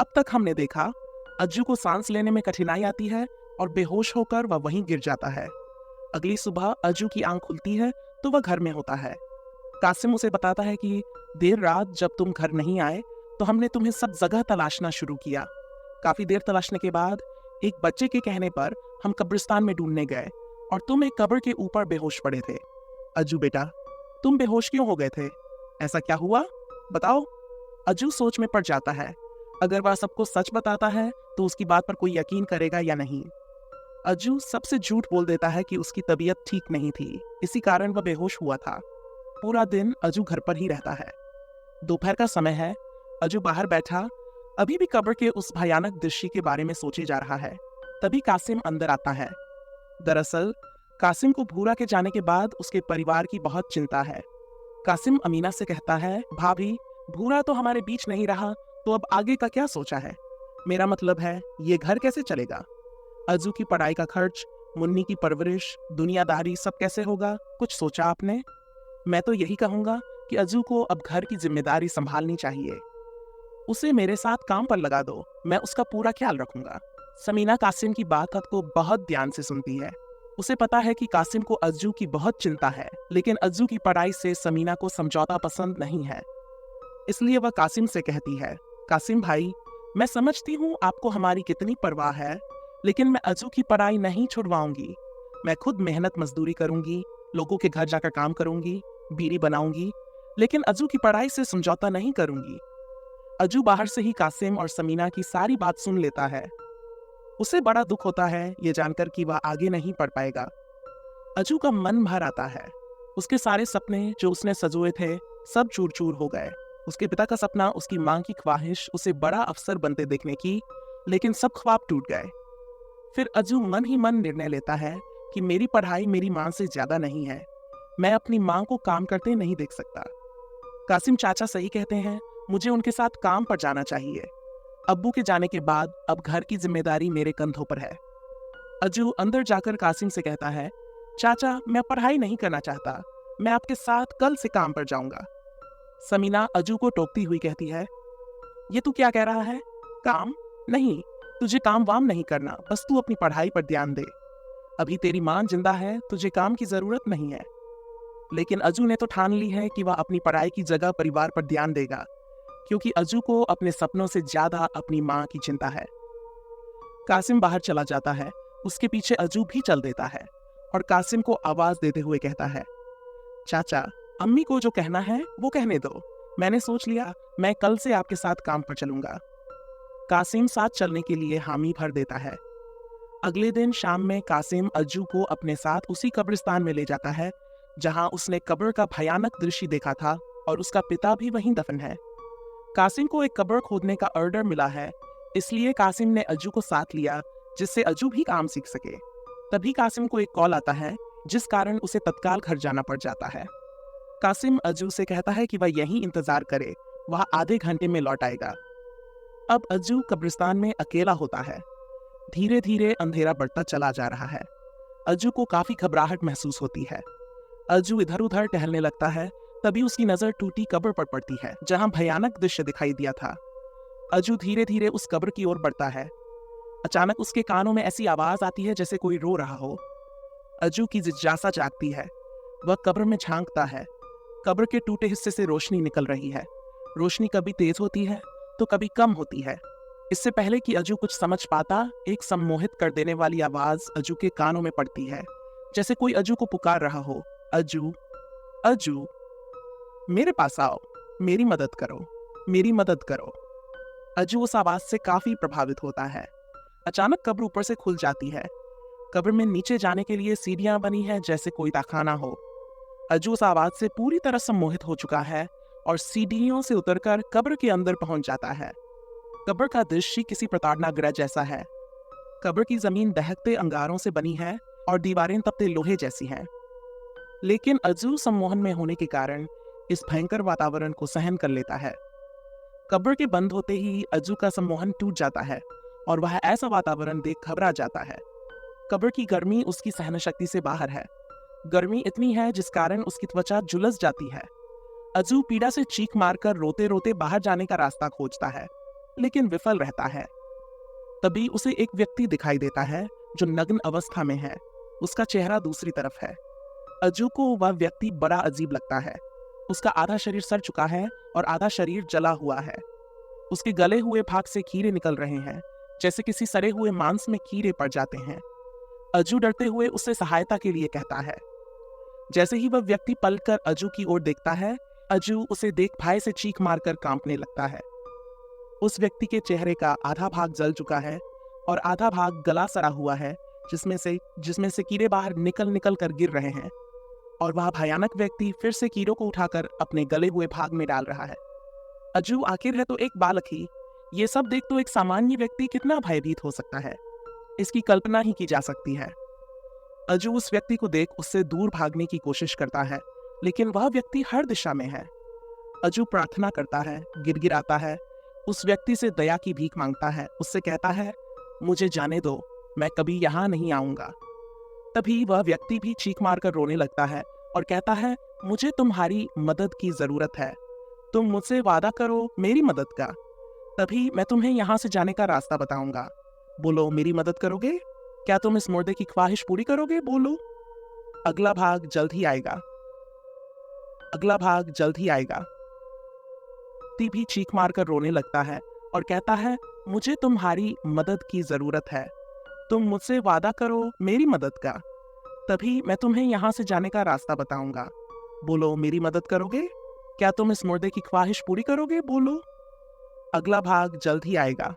अब तक हमने देखा अज्जू को सांस लेने में कठिनाई आती है और बेहोश होकर वह वहीं गिर जाता है। अगली सुबह अज्जू की आंख खुलती है तो वह घर में होता है। कासिम उसे बताता है कि देर रात जब तुम घर नहीं आए तो हमने तुम्हें सब जगह तलाशना शुरू किया। काफी देर तलाशने के बाद एक बच्चे के कहने पर हम कब्रिस्तान में ढूंढने गए और तुम एक कब्र के ऊपर बेहोश पड़े थे। अज्जू बेटा, तुम बेहोश क्यों हो गए थे? ऐसा क्या हुआ? बताओ। अज्जू सोच में पड़ जाता है। अगर वह सबको सच बताता है तो उसकी बात पर कोई यकीन करेगा या नहीं। अज्जू सबसे झूठ बोल देता है कि उसकी तबीयत ठीक नहीं थी, इसी कारण वह बेहोश हुआ था। पूरा दिन अज्जू घर पर ही रहता है। दोपहर का समय है। अज्जू बाहर बैठा अभी भी कब्र के उस भयानक दृश्य के बारे में सोचे जा रहा है। तभी कासिम अंदर आता है। दरअसल कासिम को भूरा के जाने के बाद उसके परिवार की बहुत चिंता है। कासिम अमीना से कहता है, भाभी, भूरा तो हमारे बीच नहीं रहा तो अब आगे का क्या सोचा है? मेरा मतलब है, ये घर कैसे चलेगा? अज्जू की पढ़ाई का खर्च, मुन्नी की परवरिश, दुनियादारी सब कैसे होगा? कुछ सोचा आपने? मैं तो यही कहूंगा कि अज्जू को अब घर की जिम्मेदारी संभालनी चाहिए। उसे मेरे साथ काम पर लगा दो, मैं उसका पूरा ख्याल रखूंगा। समीना कासिम की बात को बहुत ध्यान से सुनती है। उसे पता है कि कासिम को अज्जू की बहुत चिंता है, लेकिन अज्जू की पढ़ाई से समीना को समझौता पसंद नहीं है। इसलिए वह कासिम से कहती है, कासिम भाई, मैं समझती हूँ आपको हमारी कितनी परवाह है, लेकिन मैं अज्जू की पढ़ाई नहीं छुड़वाऊंगी। मैं खुद मेहनत मजदूरी करूंगी, लोगों के घर जाकर काम करूंगी, बीड़ी बनाऊंगी, लेकिन अज्जू की पढ़ाई से समझौता नहीं करूंगी। अज्जू बाहर से ही कासिम और समीना की सारी बात सुन लेता है। उसे बड़ा दुख होता है ये जानकर कि वह आगे नहीं पढ़ पाएगा। अज्जू का मन भर आता है। उसके सारे सपने जो उसने सजोए थे सब चूर चूर हो गए। उसके पिता का सपना, उसकी मां की ख्वाहिश उसे बड़ा अफसर बनते देखने की, लेकिन सब ख्वाब टूट गए। फिर अज्जू मन ही मन निर्णय लेता है कि मेरी पढ़ाई मेरी मां से ज्यादा नहीं है। मैं अपनी मां को काम करते नहीं देख सकता। कासिम चाचा सही कहते हैं, मुझे उनके साथ काम पर जाना चाहिए। अब्बू के जाने के बाद अब घर की जिम्मेदारी मेरे कंधों पर है। अज्जू अंदर जाकर कासिम से कहता है, चाचा, मैं पढ़ाई नहीं करना चाहता, मैं आपके साथ कल से काम पर जाऊंगा। समीना अज्जू को टोकती हुई कहती है, ये तू क्या कह रहा है? काम नहीं, तुझे काम वाम नहीं करना, बस तू अपनी पढ़ाई पर ध्यान दे। अभी तेरी मां जिंदा है, तुझे काम की जरूरत नहीं है। लेकिन अज्जू ने तो ठान ली है कि वह अपनी पढ़ाई की जगह परिवार पर ध्यान देगा, क्योंकि अज्जू को अपने सपनों से ज्यादा अपनी मां की चिंता है। कासिम बाहर चला जाता है। उसके पीछे अज्जू भी चल देता है और कासिम को आवाज देते हुए कहता है, चाचा, अम्मी को जो कहना है वो कहने दो। मैंने सोच लिया, मैं कल से आपके साथ काम पर चलूंगा। कासिम साथ चलने के लिए हामी भर देता है। अगले दिन शाम में कासिम अज्जू को अपने साथ उसी कब्रिस्तान में ले जाता है जहां उसने कब्र का भयानक दृश्य देखा था, और उसका पिता भी वहीं दफन है। कासिम को एक कब्र खोदने का ऑर्डर मिला है, इसलिए कासिम ने अज्जू को साथ लिया जिससे अज्जू भी काम सीख सके। तभी कासिम को एक कॉल आता है जिस कारण उसे तत्काल घर जाना पड़ जाता है। कासिम अज्जू से कहता है कि वह यहीं इंतजार करे, वह आधे घंटे में लौट आएगा। अब अज्जू कब्रिस्तान में अकेला होता है। धीरे धीरे अंधेरा बढ़ता चला जा रहा है। अज्जू को काफी घबराहट महसूस होती है। अज्जू इधर उधर टहलने लगता है। तभी उसकी नजर टूटी कब्र पर पड़ती है जहां भयानक दृश्य दिखाई दिया था। अज्जू धीरे धीरे उस कब्र की ओर बढ़ता है। अचानक उसके कानों में ऐसी आवाज आती है जैसे कोई रो रहा हो। अज्जू की जिज्ञासा जागती है। वह कब्र में झांकता है। कब्र के टूटे हिस्से से रोशनी निकल रही है। रोशनी कभी तेज होती है तो कभी कम होती है। इससे पहले कि अज्जू कुछ समझ पाता, एक सम्मोहित कर देने वाली आवाज अज्जू के कानों में पड़ती है, जैसे कोई अज्जू को पुकार रहा हो, अज्जू, अज्जू, मेरे पास आओ, मेरी मदद करो, मेरी मदद करो। अज्जू उस आवाज से काफी प्रभावित होता है। अचानक कब्र ऊपर से खुल जाती है। कब्र में नीचे जाने के लिए सीढ़ियां बनी है जैसे कोई तहखाना हो। अज्जू उस आवाज से पूरी तरह सम्मोहित हो चुका है और सीढ़ियों से उतरकर कब्र के अंदर पहुंच जाता है। कब्र का दृश्य किसी प्रताड़ना गृह जैसा है। कब्र की जमीन दहकते अंगारों से बनी है और दीवारें तपते लोहे जैसी हैं। लेकिन अज्जू सम्मोहन में होने के कारण इस भयंकर वातावरण को सहन कर लेता है। कब्र के बंद होते ही अज्जू का सम्मोहन टूट जाता है और वह ऐसा वातावरण देख घबरा जाता है। कब्र की गर्मी उसकी सहन शक्ति से बाहर है। गर्मी इतनी है जिस कारण उसकी त्वचा झुलस जाती है। अज्जू पीड़ा से चीख मारकर रोते रोते बाहर जाने का रास्ता खोजता है। लेकिन विफल रहता है। तभी उसे एक व्यक्ति दिखाई देता है जो नग्न अवस्था में है। उसका चेहरा दूसरी तरफ है। अज्जू को वह व्यक्ति बड़ा अजीब लगता है। उसका आधा शरीर सड़ चुका है और आधा शरीर जला हुआ है। उसके गले हुए भाग से कीड़े निकल रहे हैं, जैसे किसी सड़े हुए मांस में कीड़े पड़ जाते हैं। अज्जू डरते हुए उससे सहायता के लिए कहता है। जैसे ही वह व्यक्ति पलटकर अज्जू की ओर देखता है, अज्जू उसे देख भय से चीख मारकर कांपने लगता है। उस व्यक्ति के चेहरे का आधा भाग जल चुका है और आधा भाग गला सड़ा हुआ है, जिसमें से कीड़े बाहर निकल निकल कर गिर रहे हैं। और वह भयानक व्यक्ति फिर से कीड़ों को उठाकर अपने गले हुए भाग में डाल रहा है। अज्जू आखिर है तो एक बालक ही, ये सब देख तो एक सामान्य व्यक्ति कितना भयभीत हो सकता है, इसकी कल्पना ही की जा सकती है। अज्जू उस व्यक्ति को देख उससे दूर भागने की कोशिश करता है, लेकिन वह व्यक्ति हर दिशा में है। अज्जू प्रार्थना करता है, गिड़गिड़ाता है, उस व्यक्ति से दया की भीख मांगता है, उससे कहता है, मुझे जाने दो, मैं कभी यहाँ नहीं आऊंगा। तभी वह व्यक्ति भी चीख मारकर रोने लगता है और कहता है, मुझे तुम्हारी मदद की जरूरत है, तुम मुझसे वादा करो मेरी मदद का, तभी मैं तुम्हें यहाँ से जाने का रास्ता बताऊंगा। बोलो, मेरी मदद करोगे? क्या तुम इस मुर्दे की ख्वाहिश पूरी करोगे? बोलो। अगला भाग जल्द ही आएगा। अगला भाग जल्द ही आएगा। ती भी चीख मारकर रोने लगता है और कहता है, मुझे तुम्हारी मदद की जरूरत है, तुम मुझसे वादा करो मेरी मदद का, तभी मैं तुम्हें यहाँ से जाने का रास्ता बताऊंगा। बोलो, मेरी मदद करोगे? क्या तुम इस मुर्दे की ख्वाहिश पूरी करोगे? बोलो। अगला भाग जल्द ही आएगा।